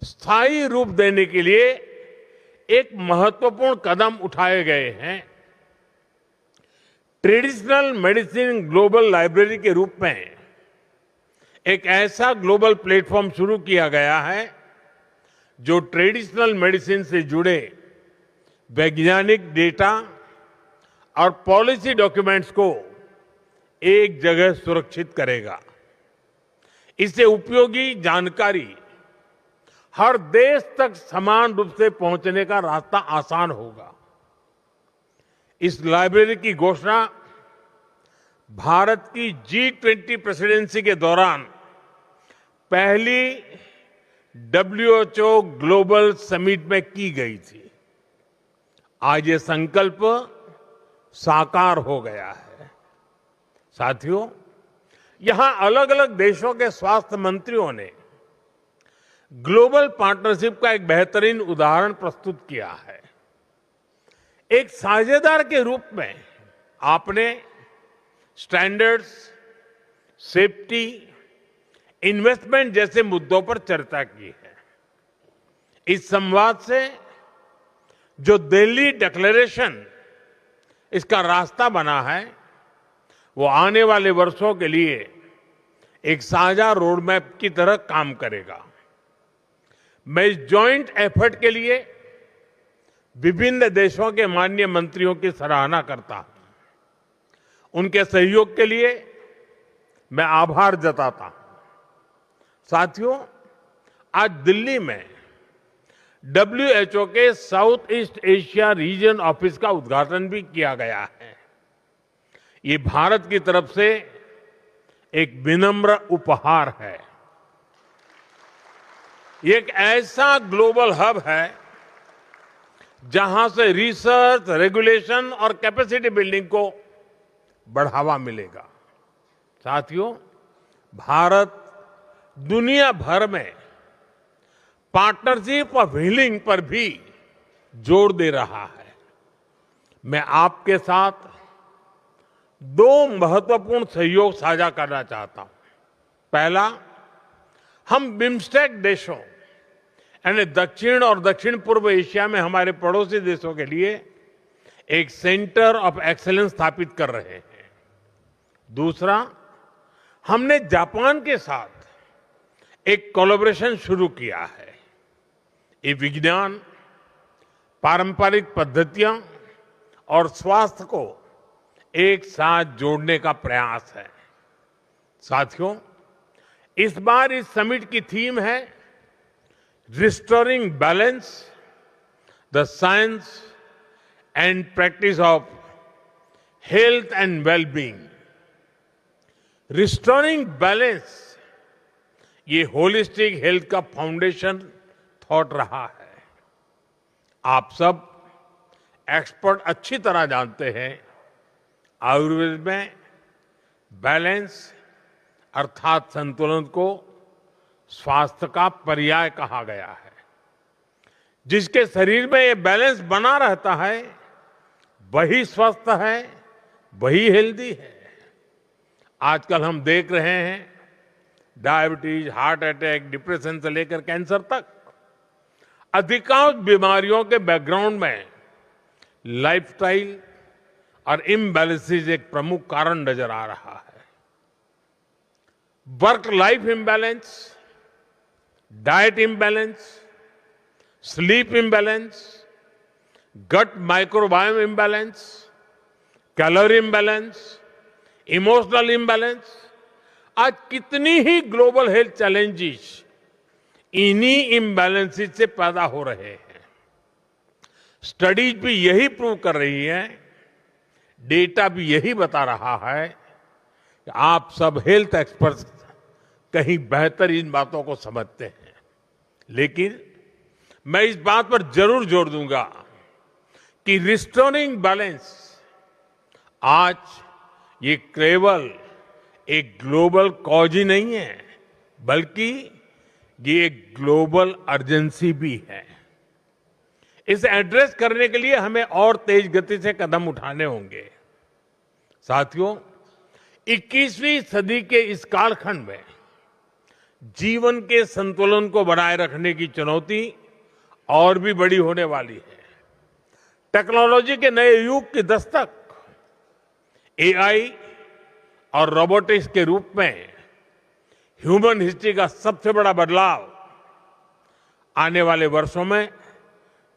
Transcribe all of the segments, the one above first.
स्थायी रूप देने के लिए एक महत्वपूर्ण कदम उठाए गए हैं। ट्रेडिशनल मेडिसिन ग्लोबल लाइब्रेरी के रूप में एक ऐसा ग्लोबल प्लेटफॉर्म शुरू किया गया है जो ट्रेडिशनल मेडिसिन से जुड़े वैज्ञानिक डेटा और पॉलिसी डॉक्यूमेंट्स को एक जगह सुरक्षित करेगा। इससे उपयोगी जानकारी हर देश तक समान रूप से पहुंचने का रास्ता आसान होगा। इस लाइब्रेरी की घोषणा भारत की G20 प्रेसिडेंसी के दौरान पहली WHO ग्लोबल समिट में की गई थी। आज ये संकल्प साकार हो गया है। साथियों, यहां अलग अलग देशों के स्वास्थ्य मंत्रियों ने ग्लोबल पार्टनरशिप का एक बेहतरीन उदाहरण प्रस्तुत किया है। एक साझेदार के रूप में आपने स्टैंडर्ड्स, सेफ्टी, इन्वेस्टमेंट जैसे मुद्दों पर चर्चा की है। इस संवाद से जो दिल्ली डिक्लेरेशन इसका रास्ता बना है, वो आने वाले वर्षों के लिए एक साझा रोड मैप की तरह काम करेगा। मैं इस जॉइंट एफर्ट के लिए विभिन्न देशों के माननीय मंत्रियों की सराहना करता हूं। उनके सहयोग के लिए मैं आभार जताता हूं। साथियों, आज दिल्ली में WHO के south east Asia region office का उद्घाटन भी किया गया है। ये भारत की तरफ से एक विनम्र उपहार है। ये एक ऐसा ग्लोबल हब है जहां से रिसर्च, रेगुलेशन और कैपेसिटी बिल्डिंग को बढ़ावा मिलेगा। साथियों, भारत दुनिया भर में पार्टनरशिप ऑफ हीलिंग पर भी जोर दे रहा है। मैं आपके साथ दो महत्वपूर्ण सहयोग साझा करना चाहता हूं। पहला, हम बिम्स्टेक देशों यानी दक्षिण और दक्षिण पूर्व एशिया में हमारे पड़ोसी देशों के लिए एक सेंटर ऑफ एक्सीलेंस स्थापित कर रहे हैं। दूसरा, हमने जापान के साथ एक कोलैबोरेशन शुरू किया है। ये विज्ञान, पारंपरिक पद्धतियां और स्वास्थ्य को एक साथ जोड़ने का प्रयास है। साथियों, इस बार इस समिट की थीम है restoring balance, the science and practice of health and wellbeing. Restoring balance ये होलिस्टिक हेल्थ का फाउंडेशन थॉट रहा है। आप सब एक्सपर्ट अच्छी तरह जानते हैं, आयुर्वेद में बैलेंस अर्थात संतुलन को स्वास्थ्य का पर्याय कहा गया है। जिसके शरीर में ये बैलेंस बना रहता है, वही स्वस्थ है, वही हेल्दी है। आजकल हम देख रहे हैं डायबिटीज, हार्ट अटैक, डिप्रेशन से लेकर कैंसर तक अधिकांश बीमारियों के बैकग्राउंड में लाइफस्टाइल और इम्बैलेंसेस एक प्रमुख कारण नजर आ रहा है। Work life imbalance, diet imbalance, sleep imbalance, gut microbiome imbalance, calorie imbalance, emotional imbalance, आज कितनी ही ग्लोबल हेल्थ चैलेंजेस इन्हीं इम्बैलेंसेस से पैदा हो रहे हैं। स्टडीज भी यही प्रूव कर रही है, डेटा भी यही बता रहा है कि आप सब हेल्थ एक्सपर्ट्स कहीं बेहतर इन बातों को समझते हैं। लेकिन मैं इस बात पर जरूर जोर दूंगा कि रिस्टोरिंग बैलेंस आज ये केवल एक ग्लोबल कॉज ही नहीं है, बल्कि ये एक ग्लोबल अर्जेंसी भी है। इसे एड्रेस करने के लिए हमें और तेज गति से कदम उठाने होंगे। साथियों, 21वीं सदी के इस कालखंड में जीवन के संतुलन को बनाए रखने की चुनौती और भी बड़ी होने वाली है। टेक्नोलॉजी के नए युग की दस्तक एआई और रोबोटिक्स के रूप में ह्यूमन हिस्ट्री का सबसे बड़ा बदलाव आने वाले वर्षों में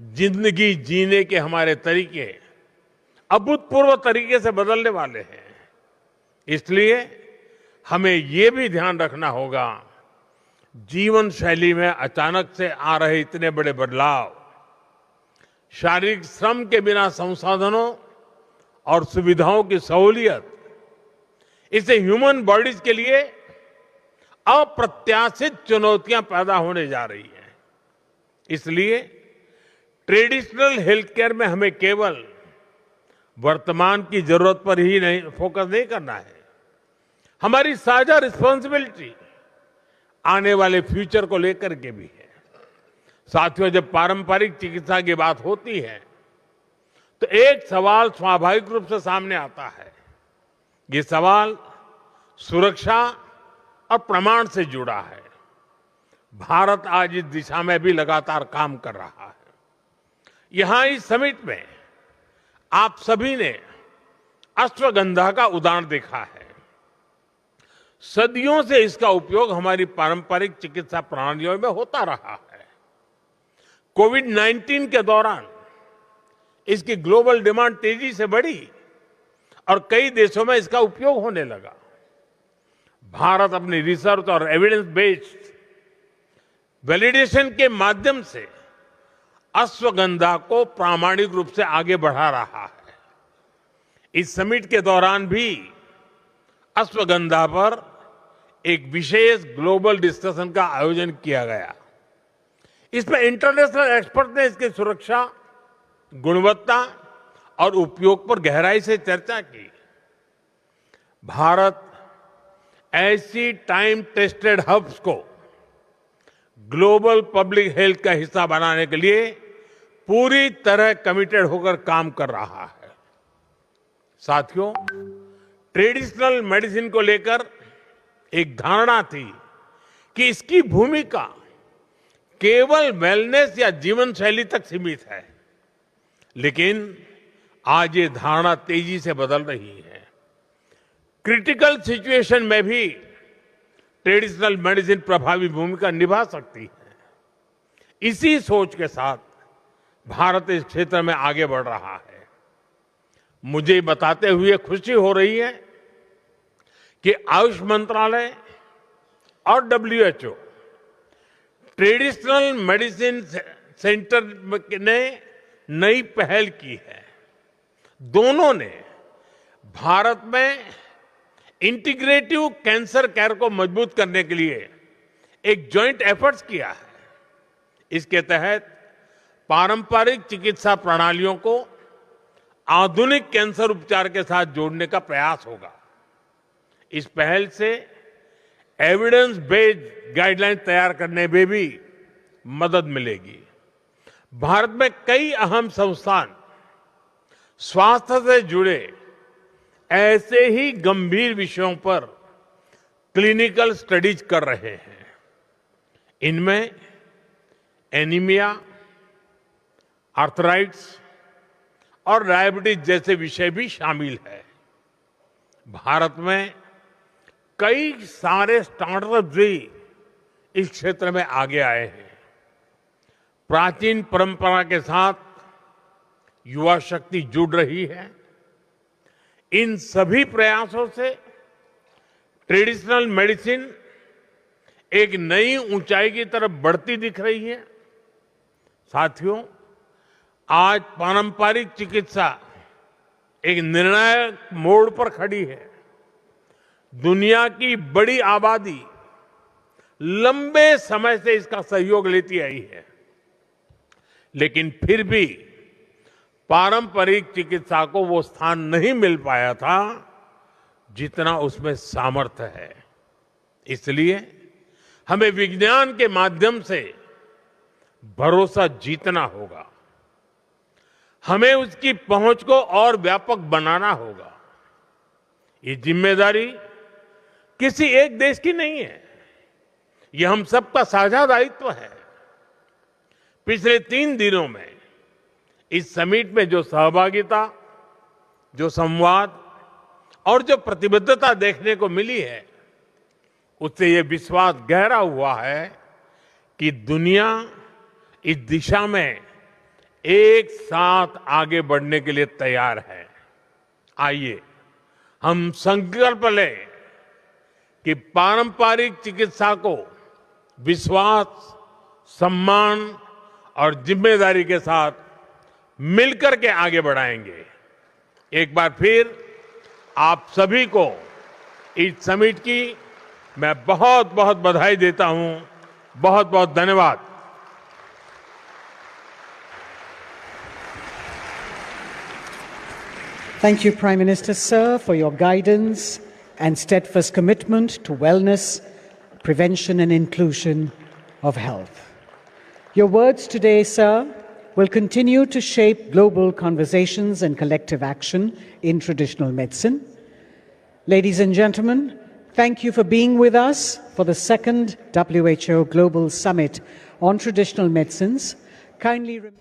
जिंदगी जीने के हमारे तरीके अभूतपूर्व तरीके से बदलने वाले हैं। इसलिए हमें ये भी ध्यान रखना होगा, जीवन शैली में अचानक से आ रहे इतने बड़े बदलाव शारीरिक श्रम के बिना संसाधनों और सुविधाओं की सहूलियत, इससे ह्यूमन बॉडीज के लिए अप्रत्याशित चुनौतियां पैदा होने जा रही हैं। इसलिए ट्रेडिशनल हेल्थ केयर में हमें केवल वर्तमान की जरूरत पर ही नहीं फोकस नहीं करना है, हमारी साझा रिस्पांसिबिलिटी आने वाले फ्यूचर को लेकर के भी है। साथियों, जब पारंपरिक चिकित्सा की बात होती है तो एक सवाल स्वाभाविक रूप से सामने आता है। ये सवाल सुरक्षा और प्रमाण से जुड़ा है। भारत आज इस दिशा में भी लगातार काम कर रहा है। यहां इस समिट में आप सभी ने अश्वगंधा का उदाहरण देखा है। सदियों से इसका उपयोग हमारी पारंपरिक चिकित्सा प्रणालियों में होता रहा है। कोविड-19 के दौरान इसकी ग्लोबल डिमांड तेजी से बढ़ी और कई देशों में इसका उपयोग होने लगा। भारत अपनी रिसर्च और एविडेंस बेस्ड वैलिडेशन के माध्यम से अश्वगंधा को प्रामाणिक रूप से आगे बढ़ा रहा है। इस समिट के दौरान भी अश्वगंधा पर एक विशेष ग्लोबल डिस्कशन का आयोजन किया गया। इसमें इंटरनेशनल एक्सपर्ट ने इसकी सुरक्षा, गुणवत्ता और उपयोग पर गहराई से चर्चा की। भारत ऐसी टाइम टेस्टेड हब्स को ग्लोबल पब्लिक हेल्थ का हिस्सा बनाने के लिए पूरी तरह कमिटेड होकर काम कर रहा है। साथियों, ट्रेडिशनल मेडिसिन को लेकर एक धारणा थी कि इसकी भूमिका केवल वेलनेस या जीवन शैली तक सीमित है, लेकिन आज ये धारणा तेजी से बदल रही है। क्रिटिकल सिचुएशन में भी ट्रेडिशनल मेडिसिन प्रभावी भूमिका निभा सकती है। इसी सोच के साथ भारत इस क्षेत्र में आगे बढ़ रहा है। मुझे बताते हुए खुशी हो रही है कि आयुष मंत्रालय और WHO ट्रेडिशनल मेडिसिन सेंटर ने नई पहल की है। दोनों ने भारत में इंटीग्रेटिव कैंसर केयर को मजबूत करने के लिए एक जॉइंट एफर्ट्स किया है। इसके तहत पारंपरिक चिकित्सा प्रणालियों को आधुनिक कैंसर उपचार के साथ जोड़ने का प्रयास होगा। इस पहल से एविडेंस बेस्ड गाइडलाइन तैयार करने में भी मदद मिलेगी। भारत में कई अहम संस्थान स्वास्थ्य से जुड़े ऐसे ही गंभीर विषयों पर क्लिनिकल स्टडीज कर रहे हैं। इनमें एनीमिया, आर्थराइटिस और डायबिटीज जैसे विषय भी शामिल है। भारत में कई सारे स्टार्टअप भी इस क्षेत्र में आगे आए हैं। प्राचीन परंपरा के साथ युवा शक्ति जुड़ रही है। इन सभी प्रयासों से ट्रेडिशनल मेडिसिन एक नई ऊंचाई की तरफ बढ़ती दिख रही है। साथियों, आज पारंपरिक चिकित्सा एक निर्णायक मोड़ पर खड़ी है। दुनिया की बड़ी आबादी लंबे समय से इसका सहयोग लेती आई है, लेकिन फिर भी पारंपरिक चिकित्सा को वो स्थान नहीं मिल पाया था जितना उसमें सामर्थ्य है। इसलिए हमें विज्ञान के माध्यम से भरोसा जीतना होगा। हमें उसकी पहुंच को और व्यापक बनाना होगा। ये जिम्मेदारी किसी एक देश की नहीं है, ये हम सबका साझा दायित्व है। पिछले 3 दिनों में इस समिट में जो सहभागिता, जो संवाद और जो प्रतिबद्धता देखने को मिली है, उससे ये विश्वास गहरा हुआ है कि दुनिया इस दिशा में एक साथ आगे बढ़ने के लिए तैयार है। आइए हम संकल्प लें कि पारंपरिक चिकित्सा को विश्वास, सम्मान और जिम्मेदारी के साथ मिलकर के आगे बढ़ाएंगे। एक बार फिर आप सभी को इस समिट की मैं बहुत बहुत बधाई देता हूं। बहुत बहुत धन्यवाद। Thank you, Prime Minister, sir, for your guidance and steadfast commitment to wellness, prevention and inclusion of health. Your words today, sir, will continue to shape global conversations and collective action in traditional medicine. Ladies and gentlemen, thank you for being with us for the second WHO Global Summit on Traditional Medicines. Kindly remember